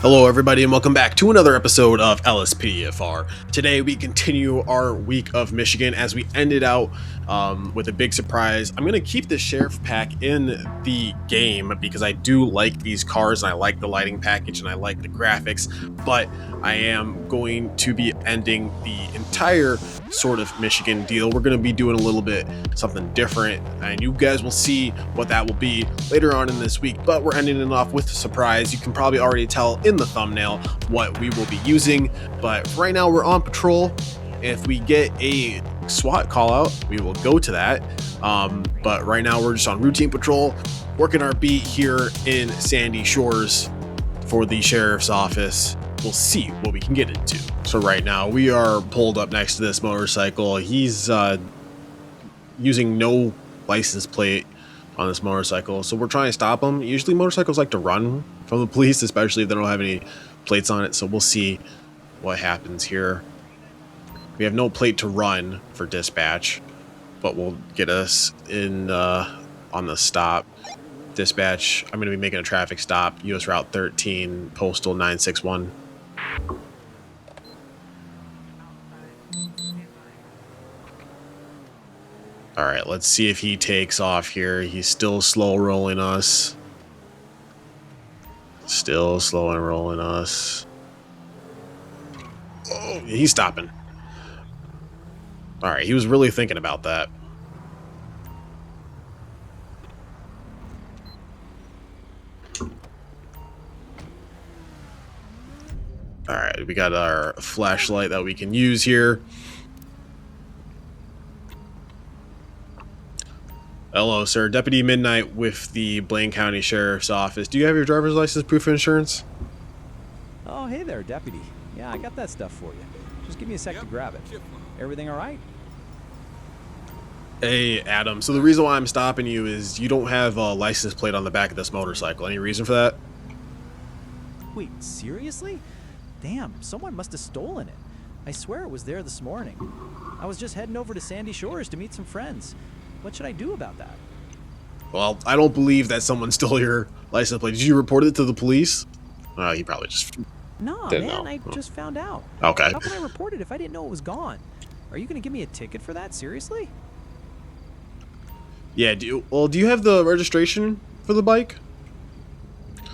Hello everybody and welcome back to another episode of LSPDFR. Today we continue our week of Michigan as we ended out with a big surprise. I'm going to keep the sheriff pack in the game because I do like these cars and I like the lighting package and I like the graphics, but I am going to be ending the entire sort of Michigan deal. We're going to be doing a little bit something different and you guys will see what that will be later on in this week, but we're ending it off with a surprise. You can probably already tell in the thumbnail what we will be using, but right now we're on patrol. If we get a SWAT call out, we will go to that, but right now we're just on routine patrol, working our beat here in Sandy Shores for the sheriff's office. We'll see what we can get into. So right now we are pulled up next to this motorcycle. He's using no license plate on this motorcycle, so we're trying to stop him. Usually motorcycles like to run from the police, especially if they don't have any plates on it, so we'll see what happens here. We have no plate to run for dispatch, but we'll get us in on the stop. Dispatch, I'm going to be making a traffic stop, US Route 13, Postal 961. All right, let's see if he takes off here. He's still slow rolling us. Still slow and rolling us. Oh, he's stopping. All right, he was really thinking about that. All right, we got our flashlight that we can use here. Hello, sir. Deputy Midnight with the Blaine County Sheriff's Office. Do you have your driver's license, proof of insurance? Oh, hey there, Deputy. Yeah, I got that stuff for you. Just give me a sec to grab it. Everything all right? Hey, Adam. So the reason why I'm stopping you is you don't have a license plate on the back of this motorcycle. Any reason for that? Wait, seriously? Damn, someone must have stolen it. I swear it was there this morning. I was just heading over to Sandy Shores to meet some friends. What should I do about that? Well, I don't believe that someone stole your license plate. Did you report it to the police? He probably just No, didn't man, know. I just found out. Okay. How can I report it if I didn't know it was gone? Are you going to give me a ticket for that? Seriously? Yeah, do you have the registration for the bike?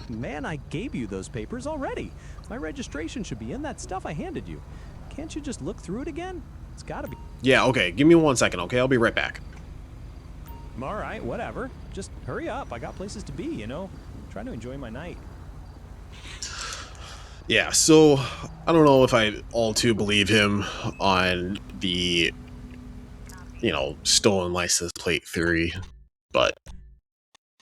Man, I gave you those papers already. My registration should be in that stuff I handed you. Can't you just look through it again? It's got to be. Yeah, okay. Give me 1 second, okay? I'll be right back. All right, whatever. Just hurry up. I got places to be, you know. I'm trying to enjoy my night. Yeah, so I don't know if I all too believe him on the, stolen license plate theory, but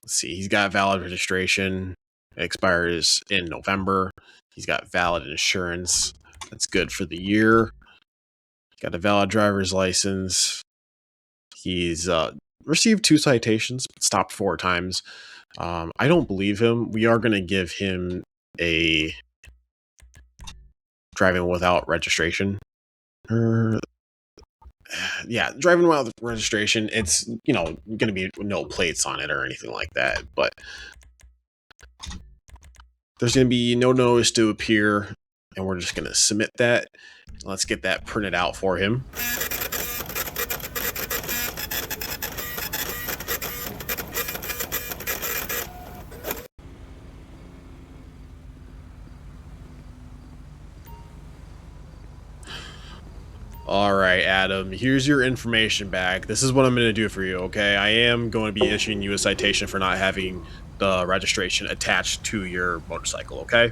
let's see. He's got valid registration. It expires in November. He's got valid insurance. That's good for the year. Got a valid driver's license. He's received 2 citations, but stopped 4 times. I don't believe him. We are going to give him a driving without registration. Yeah, driving without registration. It's, going to be no plates on it or anything like that, but there's going to be no notice to appear, and we're just going to submit that. Let's get that printed out for him. All right, Adam, here's your information back. This is what I'm going to do for you, okay? I am going to be issuing you a citation for not having the registration attached to your motorcycle, okay?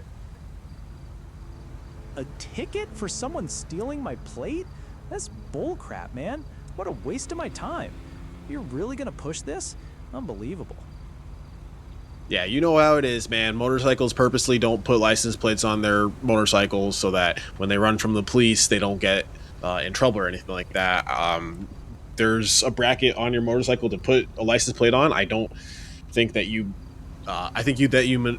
A ticket for someone stealing my plate? That's bullcrap, man. What a waste of my time. You're really gonna push this? Unbelievable. Yeah, you know how it is, man. Motorcycles purposely don't put license plates on their motorcycles so that when they run from the police, they don't get in trouble or anything like that. There's a bracket on your motorcycle to put a license plate on. I don't think that you I think you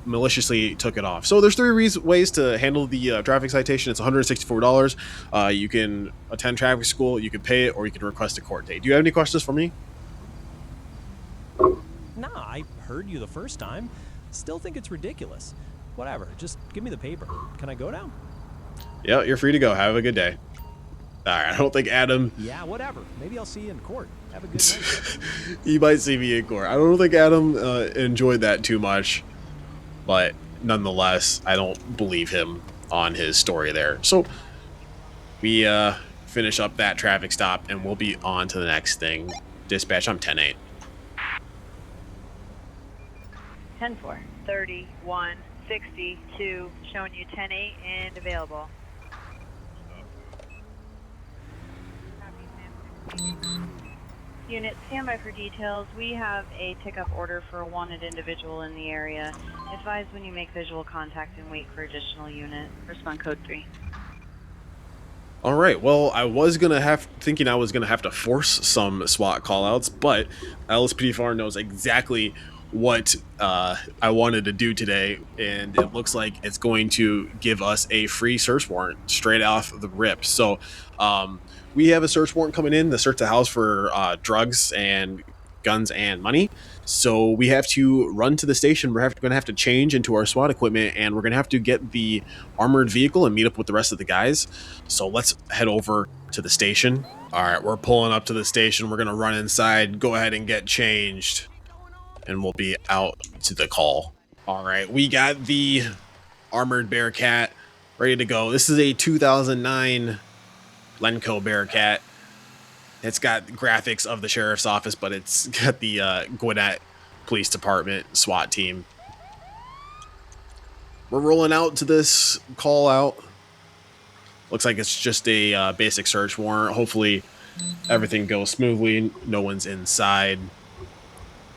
maliciously took it off. So there's 3 ways to handle the traffic citation. It's $164. You can attend traffic school, you can pay it, or you can request a court date. Do you have any questions for me? Nah, I heard you the first time. Still think it's ridiculous. Whatever, just give me the paper. Can I go now? Yeah, you're free to go. Have a good day. All right, I don't think Adam... Yeah, whatever. Maybe I'll see you in court. Have a good night. You might see me in court. I don't think Adam enjoyed that too much, but nonetheless, I don't believe him on his story there. So we finish up that traffic stop, and we'll be on to the next thing. Dispatch, I'm 10-8. 10-4, 31, 62, showing you 10-8 and available. Unit, stand by for details. We have a pickup order for a wanted individual in the area. Advise when you make visual contact and wait for additional unit. Respond code 3. All right. Well, I was thinking I was gonna have to force some SWAT callouts, but LSPDFR knows exactly what I wanted to do today, and it looks like it's going to give us a free search warrant straight off the rip. So we have a search warrant coming in to search the house for drugs and guns and money. So we have to run to the station. We're going to have to change into our SWAT equipment, and we're going to have to get the armored vehicle and meet up with the rest of the guys. So let's head over to the station. All right, we're pulling up to the station. We're going to run inside, go ahead and get changed, and we'll be out to the call. All right, we got the armored Bearcat ready to go. This is a 2009 Lenco Bearcat. It's got graphics of the sheriff's office, but it's got the Gwinnett Police Department SWAT team. We're rolling out to this call out. Looks like it's just a basic search warrant. Hopefully everything goes smoothly. No one's inside.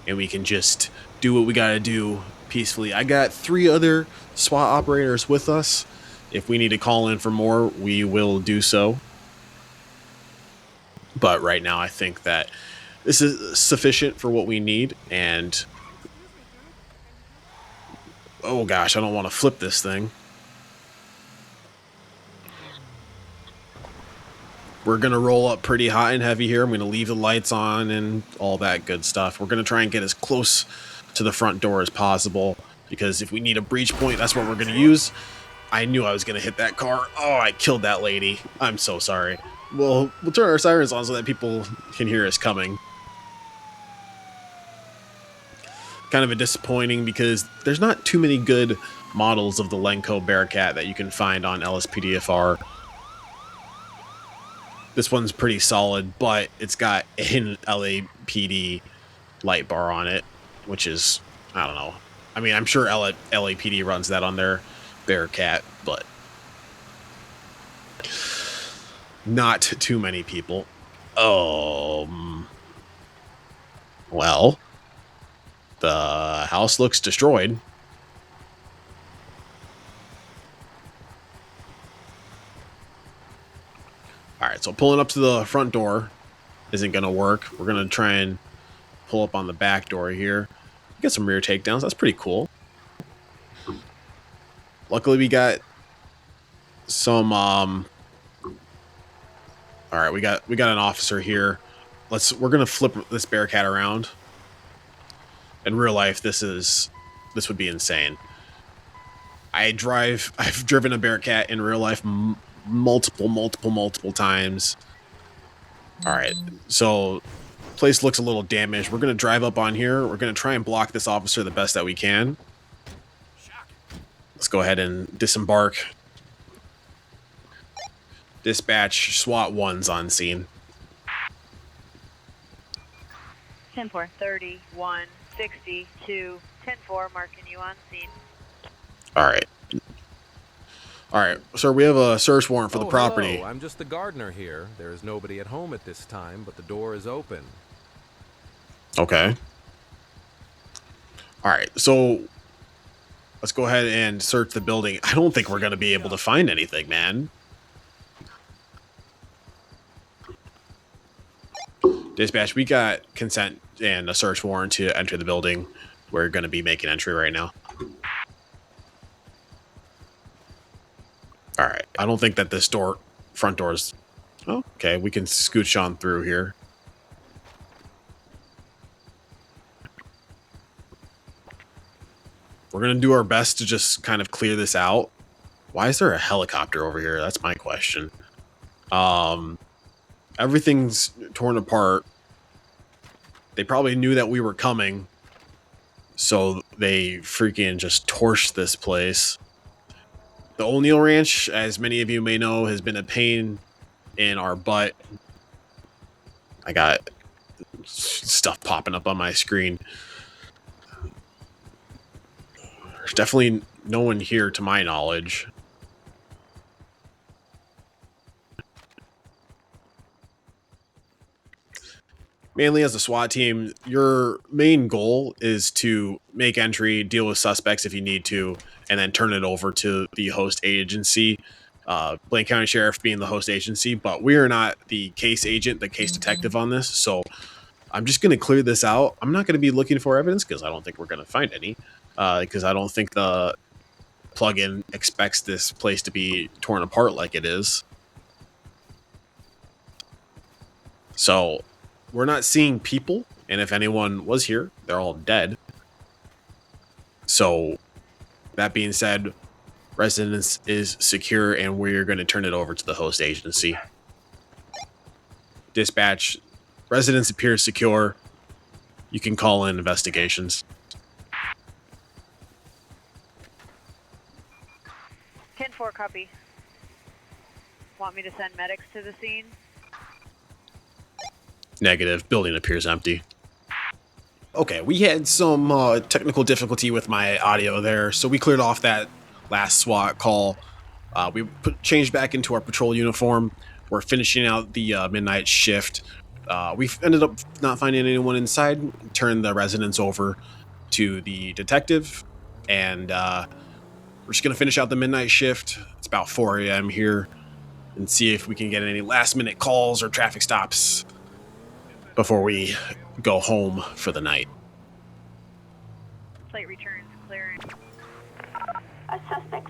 And we can just do what we got to do peacefully. I got 3 other SWAT operators with us. If we need to call in for more, we will do so. But right now, I think that this is sufficient for what we need. And oh gosh, I don't want to flip this thing. We're going to roll up pretty hot and heavy here. I'm going to leave the lights on and all that good stuff. We're going to try and get as close to the front door as possible, because if we need a breach point, that's what we're going to use. I knew I was going to hit that car. Oh, I killed that lady. I'm so sorry. We'll turn our sirens on so that people can hear us coming. Kind of a disappointing because there's not too many good models of the Lenco Bearcat that you can find on LSPDFR. This one's pretty solid, but it's got an LAPD light bar on it, which is, I don't know. I mean, I'm sure LAPD runs that on their Bearcat, but not too many people. Well, the house looks destroyed. All right, so pulling up to the front door isn't going to work. We're going to try and pull up on the back door here. Get some rear takedowns. That's pretty cool. Luckily, we got some all right, we got an officer here. We're gonna flip this Bearcat around. In real life, this would be insane. I've driven a Bearcat in real life multiple times. All right, so place looks a little damaged. We're gonna drive up on here. We're gonna try and block this officer the best that we can. Let's go ahead and disembark. Dispatch, SWAT 1's on scene. 10-4, 31, 62, 10-4, marking you on scene. All right. All right, sir, we have a search warrant for the property. Hello. I'm just the gardener here. There is nobody at home at this time, but the door is open. Okay. All right, so let's go ahead and search the building. I don't think we're going to be able to find anything, man. Dispatch, we got consent and a search warrant to enter the building. We're going to be making entry right now. All right. I don't think that this front door is... Oh, okay. We can scooch on through here. We're going to do our best to just kind of clear this out. Why is there a helicopter over here? That's my question. Everything's torn apart. They probably knew that we were coming, so they freaking just torched this place. The O'Neill Ranch, as many of you may know, has been a pain in our butt. I got stuff popping up on my screen. There's definitely no one here to my knowledge. Mainly as a SWAT team, your main goal is to make entry, deal with suspects if you need to, and then turn it over to the host agency. Blaine County Sheriff being the host agency, but we are not the case agent, the case detective on this. So I'm just going to clear this out. I'm not going to be looking for evidence because I don't think we're going to find any. Because I don't think the plugin expects this place to be torn apart like it is. So we're not seeing people, and if anyone was here, they're all dead. So that being said, residence is secure, and we're going to turn it over to the host agency. Dispatch, residence appears secure. You can call in investigations. 10-4, copy. Want me to send medics to the scene? Negative. Building appears empty. Okay, we had some technical difficulty with my audio there, so we cleared off that last SWAT call. We changed back into our patrol uniform. We're finishing out the midnight shift. We ended up not finding anyone inside. Turned the residence over to the detective, and we're just going to finish out the midnight shift. It's about 4 a.m. here, and see if we can get any last-minute calls or traffic stops before we go home for the night. Plate returns clearing.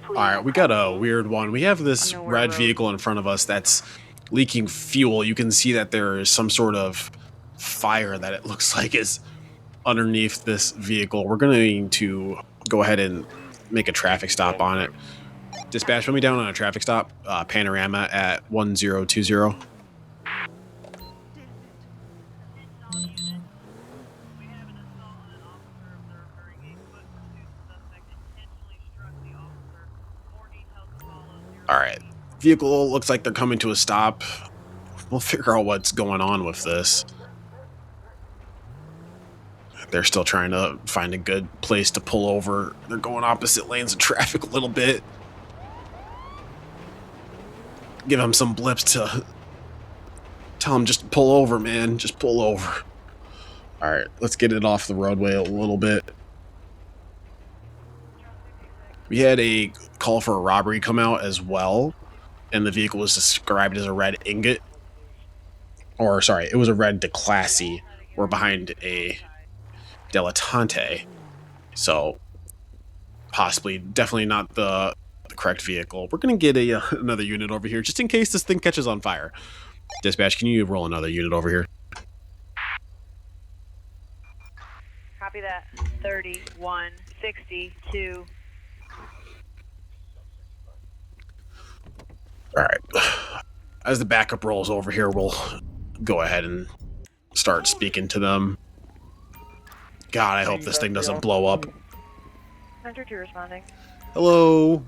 Alright, we got a weird one. We have this red vehicle in front of us that's leaking fuel. You can see that there is some sort of fire that it looks like is underneath this vehicle. We're going to go ahead and make a traffic stop on it. Dispatch, put me down on a traffic stop. Panorama at 1020. Alright. Vehicle looks like they're coming to a stop. We'll figure out what's going on with this. They're still trying to find a good place to pull over. They're going opposite lanes of traffic a little bit. Give them some blips to tell them just pull over, man. Just pull over. Alright, let's get it off the roadway a little bit. We had a call for a robbery come out as well, and the vehicle was described as a red ingot. Or, sorry, it was a red DeClassy. We're behind a Dilettante. So, possibly, definitely not the correct vehicle. We're going to get another unit over here, just in case this thing catches on fire. Dispatch, can you roll another unit over here? Copy that. 3162. Alright. As the backup rolls over here, we'll go ahead and start speaking to them. God, I hope this thing doesn't blow up. 102 responding. Hello?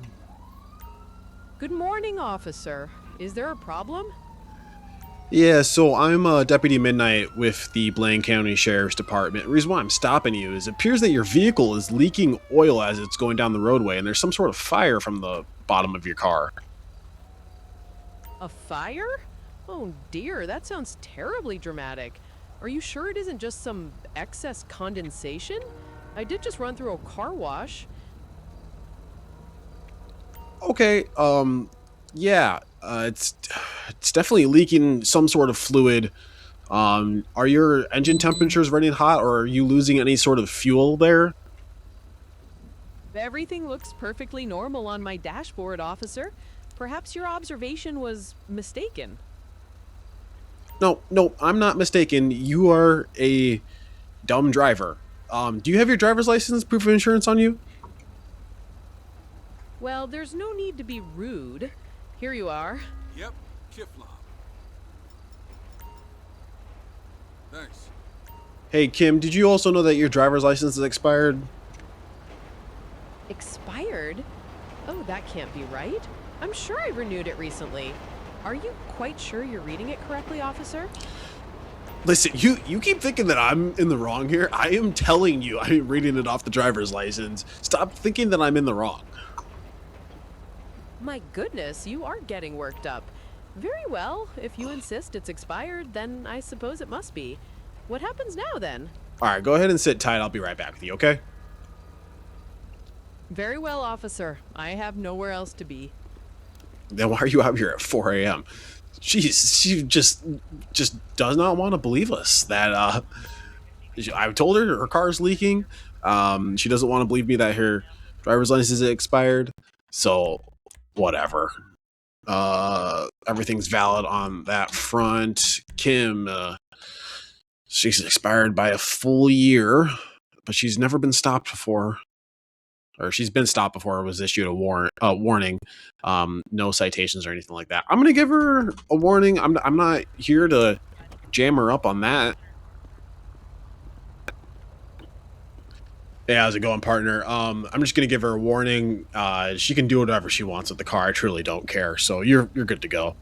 Good morning, officer. Is there a problem? Yeah, so I'm Deputy Midnight with the Blaine County Sheriff's Department. The reason why I'm stopping you is it appears that your vehicle is leaking oil as it's going down the roadway, and there's some sort of fire from the bottom of your car. A fire? Oh dear, that sounds terribly dramatic. Are you sure it isn't just some excess condensation? I did just run through a car wash. Okay, yeah, it's definitely leaking some sort of fluid. Are your engine temperatures running hot, or are you losing any sort of fuel there? Everything looks perfectly normal on my dashboard, officer. Perhaps your observation was mistaken. No, I'm not mistaken. You are a dumb driver. Do you have your driver's license, proof of insurance on you? Well, there's no need to be rude. Here you are. Yep, Kiflam. Thanks. Hey, Kim, did you also know that your driver's license is expired? Expired? Oh, that can't be right. I'm sure I renewed it recently. Are you quite sure you're reading it correctly, officer? Listen, you keep thinking that I'm in the wrong here. I am telling you, I'm reading it off the driver's license. Stop thinking that I'm in the wrong. My goodness, you are getting worked up. Very well. If you insist it's expired, then I suppose it must be. What happens now, then? All right, go ahead and sit tight. I'll be right back with you, okay? Very well, officer. I have nowhere else to be. Then why are you out here at 4 a.m.? She just does not want to believe us that I told her car's leaking. She doesn't want to believe me that her driver's license is expired. So whatever. Everything's valid on that front. Kim, she's expired by a full year, but she's never been stopped before. Or she's been stopped before. It was issued a warning. No citations or anything like that. I'm gonna give her a warning. I'm not here to jam her up on that. Hey, how's it going, partner? I'm just gonna give her a warning. She can do whatever she wants with the car. I truly don't care. So you're good to go.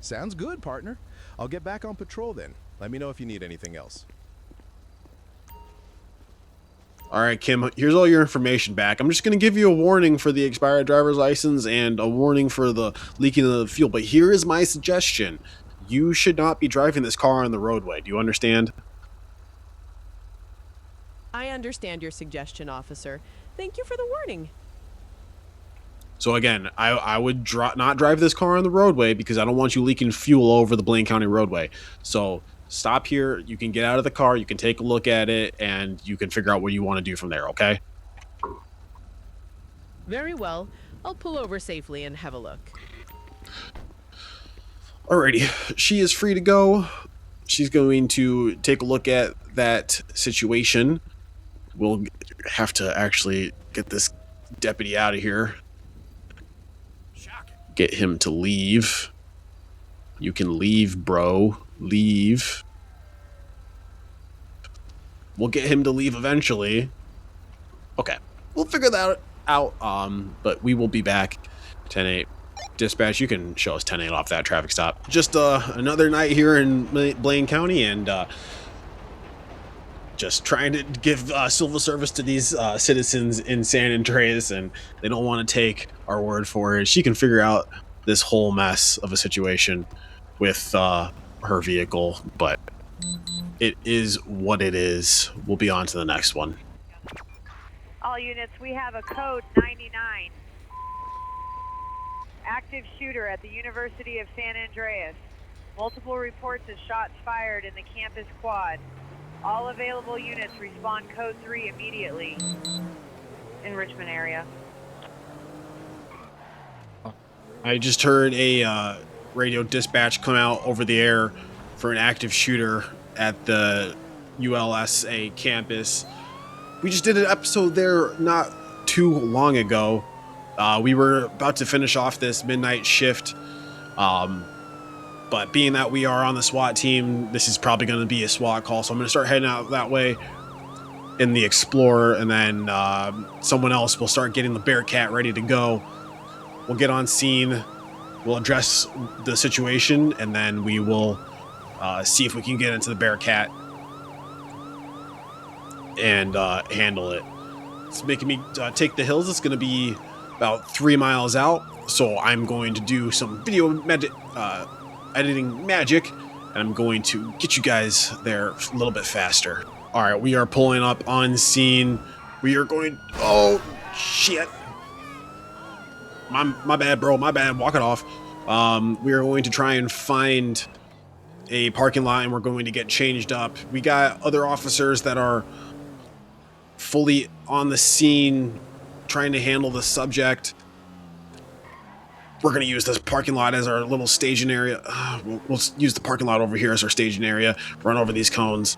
Sounds good, partner. I'll get back on patrol then. Let me know if you need anything else. All right, Kim, here's all your information back. I'm just going to give you a warning for the expired driver's license and a warning for the leaking of the fuel. But here is my suggestion. You should not be driving this car on the roadway. Do you understand? I understand your suggestion, officer. Thank you for the warning. So again, I would not drive this car on the roadway because I don't want you leaking fuel over the Blaine County roadway. So stop here. You can get out of the car. You can take a look at it, and you can figure out what you want to do from there, okay? Very well. I'll pull over safely and have a look. Alrighty. She is free to go. She's going to take a look at that situation. We'll have to actually get this deputy out of here. Get him to leave. You can leave, bro. Leave. We'll get him to leave eventually. Okay. We'll figure that out. But we will be back. 10-8. Dispatch, you can show us 10-8 off that traffic stop. Just another night here in Blaine County, and just trying to give civil service to these citizens in San Andreas, and they don't want to take our word for it. She can figure out this whole mess of a situation with her vehicle, but it is what it is. We'll be on to the next one. All units, we have a code 99. Active shooter at the University of San Andreas. Multiple reports of shots fired in the campus quad. All available units respond code 3 immediately. In Richmond area. I just heard a radio dispatch come out over the air for an active shooter at the ULSA campus. We just did an episode there not too long ago. We were about to finish off this midnight shift, but being that we are on the SWAT team, this is probably going to be a SWAT call, so I'm going to start heading out that way in the Explorer, and then someone else will start getting the Bearcat ready to go. We'll get on scene, we'll address the situation, and then we will see if we can get into the Bearcat and handle it. It's making me take the hills. It's going to be about 3 miles out, so I'm going to do some video editing magic, and I'm going to get you guys there a little bit faster. All right, we are pulling up on scene. We are going... Oh, shit. My bad, bro. My bad. Walk it off. We are going to try and find a parking lot, and we're going to get changed up. We got other officers that are fully on the scene trying to handle the subject. We're going to use this parking lot as our little staging area. We'll use the parking lot over here as our staging area. Run over these cones.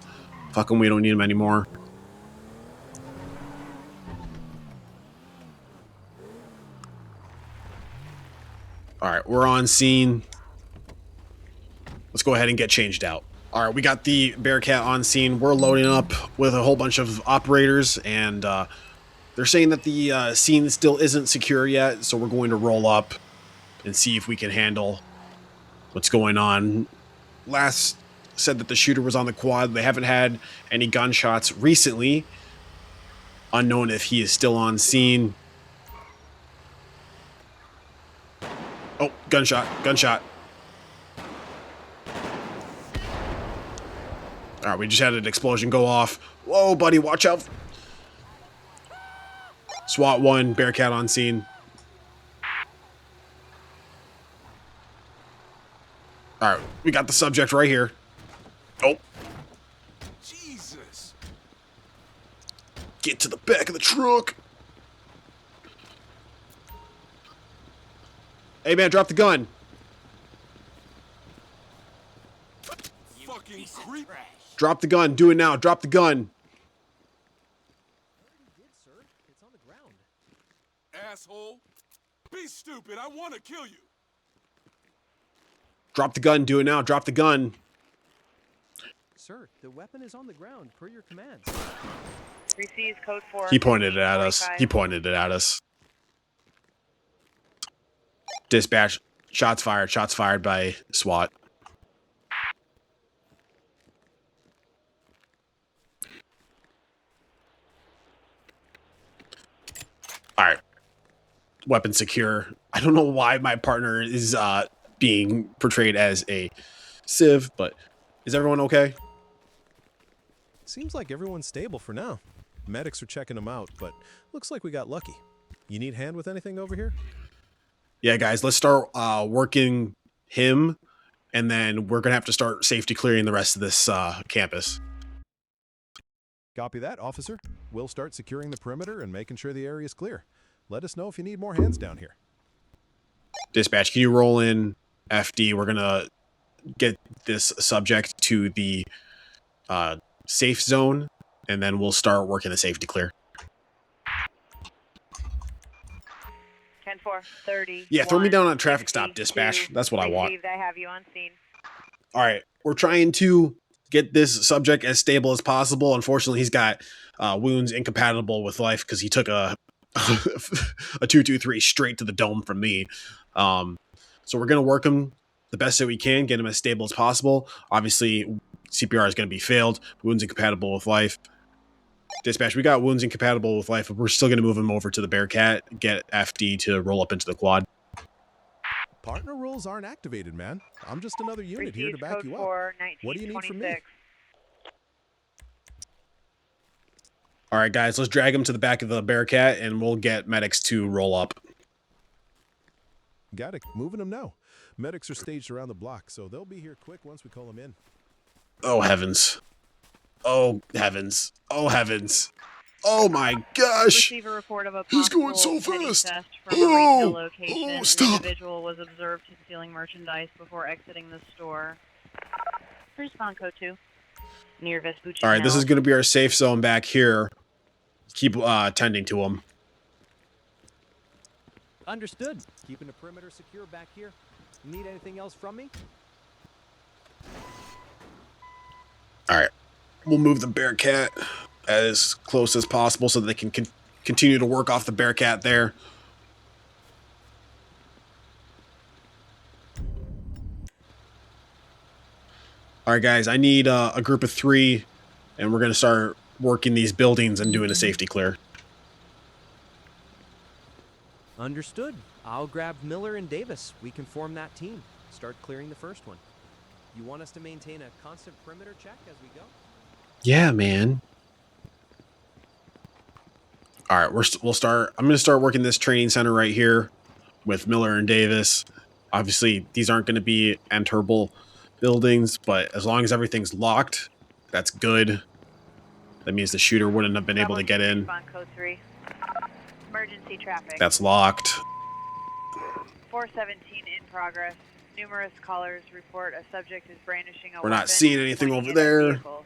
Fuck them, we don't need them anymore. All right, we're on scene. Let's go ahead and get changed out. All right, we got the Bearcat on scene. We're loading up with a whole bunch of operators, and they're saying that the scene still isn't secure yet, so we're going to roll up and see if we can handle what's going on. Last said that the shooter was on the quad. They haven't had any gunshots recently. Unknown if he is still on scene. Oh, gunshot, gunshot. All right, we just had an explosion go off. Whoa, buddy, watch out. SWAT 1, Bearcat on scene. All right, we got the subject right here. Oh. Jesus. Get to the back of the truck. Hey, man, drop the gun. Fucking creep. Drop the gun. Do it now. Drop the gun. Did, sir. It's on the ground. Asshole. Be stupid. I want to kill you. Drop the gun. Do it now. Drop the gun. Sir, the weapon is on the ground, per your commands. Receives code 4. He pointed it at us. 45. He pointed it at us. Dispatch. Shots fired. Shots fired by SWAT. All right. Weapon secure. I don't know why my partner is being portrayed as a civ, but is everyone okay? Seems like everyone's stable for now. Medics are checking them out, but looks like we got lucky. You need hand with anything over here? Yeah, guys, let's start working him, and then we're going to have to start safety clearing the rest of this campus. Copy that, officer. We'll start securing the perimeter and making sure the area is clear. Let us know if you need more hands down here. Dispatch, can you roll in FD? We're going to get this subject to the safe zone, and then we'll start working the safety clear. 10-4, 30. Yeah, throw me down on a traffic stop, dispatch. That's what I want. Received, I have you on scene. All right, we're trying to get this subject as stable as possible. Unfortunately, he's got wounds incompatible with life because he took a 223 straight to the dome from me. So we're going to work him the best that we can, get him as stable as possible. Obviously, CPR is going to be failed. Wounds incompatible with life. Dispatch, we got wounds incompatible with life, but we're still going to move him over to the Bearcat, get FD to roll up into the quad. Partner rules aren't activated, man. I'm just another unit here to Received back code you 4, up. What do you need from me? 1926. All right, guys, let's drag him to the back of the Bearcat, and we'll get medics to roll up. Got it. Moving them now. Medics are staged around the block, so they'll be here quick once we call them in. Oh, heavens. Oh, heavens. Oh, heavens. Oh, my gosh. Receive a report of a He's going possible so petty fast. theft from a retail Oh, location. oh, An stop. individual was observed stealing merchandise before exiting the store. Respond code 2. Near Vespucci. All right, this is going to be our safe zone back here. Keep tending to him. Understood. Keeping the perimeter secure back here. Need anything else from me? All right. We'll move the Bearcat as close as possible so that they can continue to work off the Bearcat there. All right, guys, I need a group of 3, and we're going to start working these buildings and doing a safety clear. Understood. I'll grab Miller and Davis. We can form that team. Start clearing the first one. You want us to maintain a constant perimeter check as we go? Yeah, man. All right, we'll start. I'm going to start working this training center right here with Miller and Davis. Obviously, these aren't going to be enterable buildings, but as long as everything's locked, that's good. That means the shooter wouldn't have been able to get in. Respond code 3. Emergency traffic. That's locked. 417 in progress. Numerous callers report a subject is brandishing a We're not weapon seeing anything pointing over at our there. vehicles.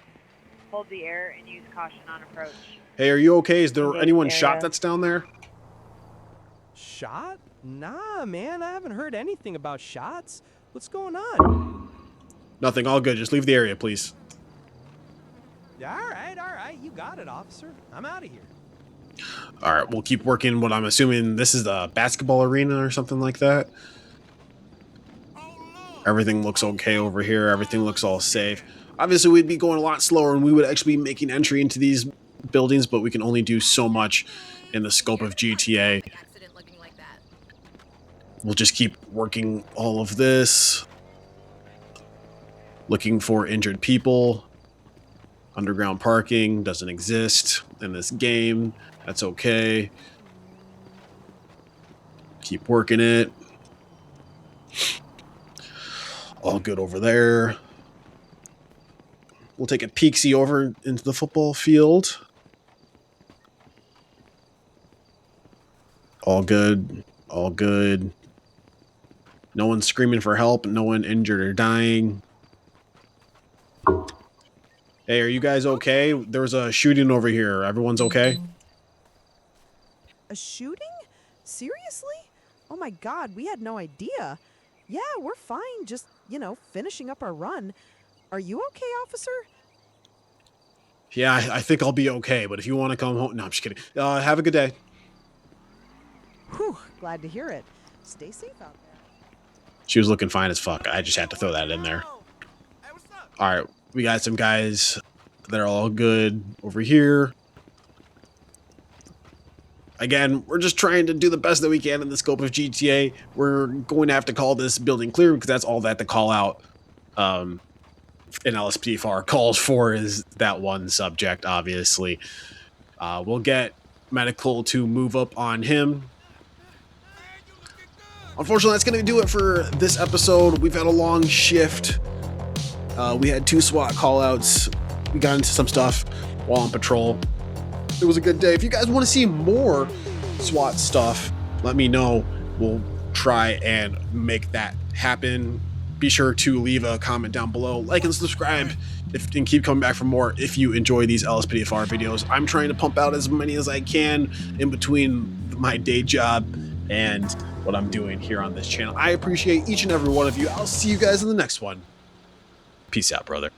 Hold the air and use caution on approach. Hey, are you okay? Is there Engage anyone area. shot that's down there? Shot? Nah, man, I haven't heard anything about shots. What's going on? Nothing, all good. Just leave the area, please. All right. You got it, officer. I'm out of here. All right, we'll keep working what I'm assuming this is the basketball arena or something like that. Everything looks okay over here. Everything looks all safe. Obviously, we'd be going a lot slower and we would actually be making entry into these buildings, but we can only do so much in the scope of GTA. We'll just keep working all of this. Looking for injured people. Underground parking doesn't exist in this game. That's okay. Keep working it. All good over there. We'll take a peek-see over into the football field. All good. All good. No one screaming for help. No one injured or dying. Hey, are you guys okay? There was a shooting over here. Everyone's okay? A shooting? Seriously? Oh my god, we had no idea. Yeah, we're fine. Just, finishing up our run. Are you okay, officer? Yeah, I think I'll be okay, but if you want to come home... No, I'm just kidding. Have a good day. Whew, glad to hear it. Stay safe out there. She was looking fine as fuck. I just had to throw that in there. All right, we got some guys that are all good over here. Again, we're just trying to do the best that we can in the scope of GTA. We're going to have to call this building clear because that's all that the call out in LSPDFR calls for is that one subject, obviously. We'll get medical to move up on him. Unfortunately, that's going to do it for this episode. We've had a long shift. We had 2 SWAT callouts. We got into some stuff while on patrol. It was a good day. If you guys want to see more SWAT stuff, let me know. We'll try and make that happen. Be sure to leave a comment down below, like and subscribe, and keep coming back for more if you enjoy these LSPDFR videos. I'm trying to pump out as many as I can in between my day job and what I'm doing here on this channel. I appreciate each and every one of you. I'll see you guys in the next one. Peace out, brother.